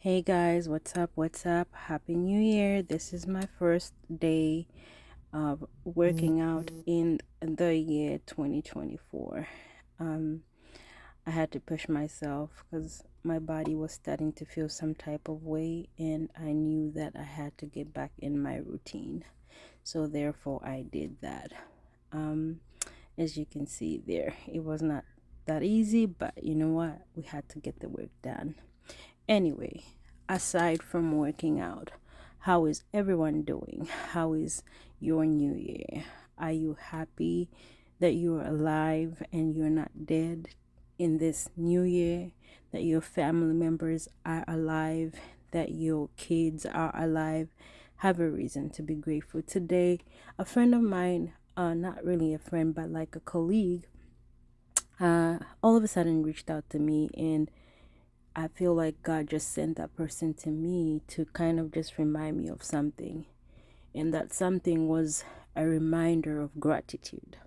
Hey guys, what's up? What's up? Happy New Year. This is my first day of working out in the year 2024. Um, I had to push myself because my body was starting to feel some type of way, and I knew that I had to get back in my routine. So, therefore, I did that. Um, as you can see there, it was not that easy, but you know what? We had to get the work done. Anyway, aside from working out, how is everyone doing? How is your new year? Are you happy that you're alive and you're not dead in this new year? That your family members are alive? That your kids are alive? Have a reason to be grateful. Today, a friend of mine, not really a friend, but like a colleague, all of a sudden reached out to me, and I feel like God just sent that person to me to kind of just remind me of something. And that something was a reminder of gratitude.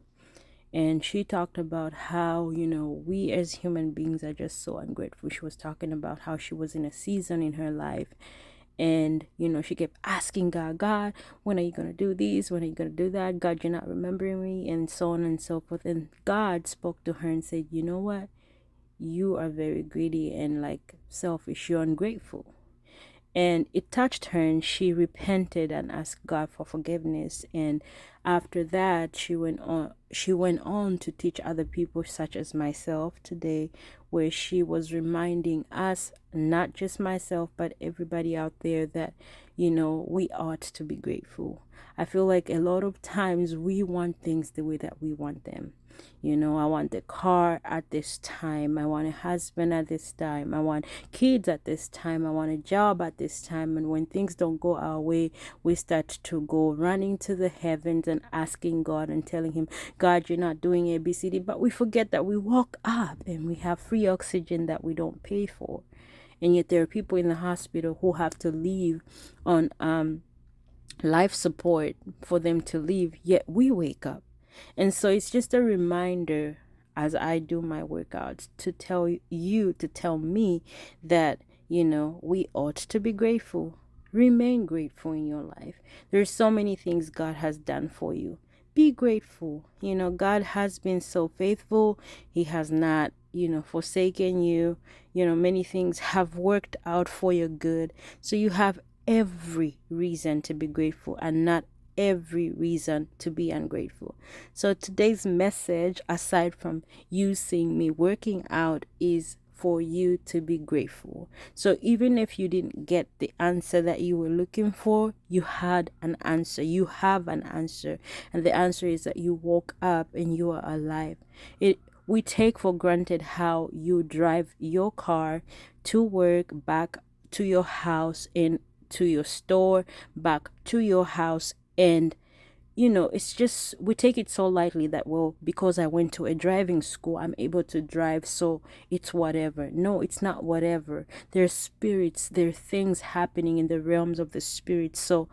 And she talked about how, we as human beings are just so ungrateful. She was talking about how she was in a season in her life. And, she kept asking God, God, when are you going to do this? When are you going to do that? God, you're not remembering me, and so on and so forth. And God spoke to her and said, you know what? You are very greedy and like selfish. You're ungrateful. And it touched her, and she repented and asked God for forgiveness. And after that, she went on to teach other people such as myself today, where she was reminding us, not just myself but everybody out there, that we ought to be grateful. I feel like a lot of times we want things the way that we want them. I want the car at this time. I want a husband at this time. I want kids at this time. I want a job at this time. And when things don't go our way, we start to go running to the heavens and asking God and telling Him, God, you're not doing ABCD. But we forget that we walk up and we have free oxygen that we don't pay for. And yet there are people in the hospital who have to leave on life support for them to leave, yet we wake up. And so it's just a reminder, as I do my workouts, to tell you, to tell me that, we ought to be grateful. Remain grateful in your life. There's so many things God has done for you. Be grateful. God has been so faithful. He has not, forsaken you. Many things have worked out for your good. So you have every reason to be grateful and not every reason to be ungrateful. So today's message, aside from you seeing me working out, is for you to be grateful. So even if you didn't get the answer that you were looking for, you had an answer. You have an answer. And the answer is that you woke up and you are alive. We take for granted how you drive your car to work, back to your house, and to your store, back to your house. And it's just, we take it so lightly that, well, because I went to a driving school, I'm able to drive, so it's whatever. No, it's not whatever. There's spirits, there are things happening in the realms of the spirit. So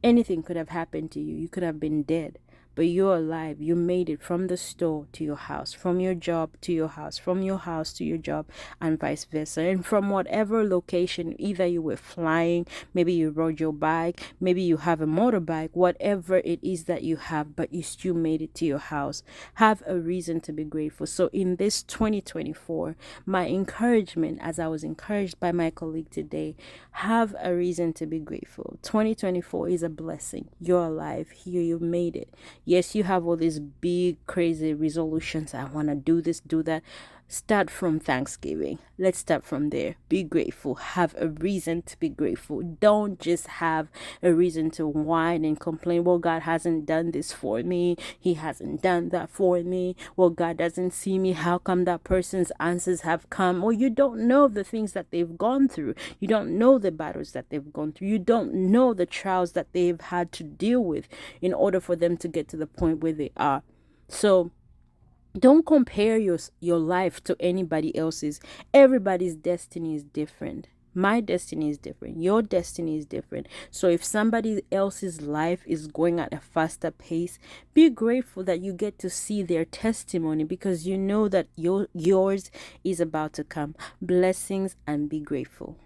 anything could have happened to you. You could have been dead, but you're alive. You made it from the store to your house, from your job to your house, from your house to your job, and vice versa. And from whatever location, either you were flying, maybe you rode your bike, maybe you have a motorbike, whatever it is that you have, but you still made it to your house. Have a reason to be grateful. So in this 2024, my encouragement, as I was encouraged by my colleague today, have a reason to be grateful. 2024 is a blessing. You're alive. Here, you made it. Yes, you have all these big, crazy resolutions. I want to do this, do that. Start from Thanksgiving. Let's start from there. Be grateful. Have a reason to be grateful. Don't just have a reason to whine and complain. Well, God hasn't done this for me. He hasn't done that for me. Well, God doesn't see me. How come that person's answers have come? Well, you don't know the things that they've gone through. You don't know the battles that they've gone through. You don't know the trials that they've had to deal with in order for them to get to the point where they are. So don't compare your life to anybody else's. Everybody's destiny is different. My destiny is different. Your destiny is different. So if somebody else's life is going at a faster pace, be grateful that you get to see their testimony, because you know that yours is about to come. Blessings, and be grateful.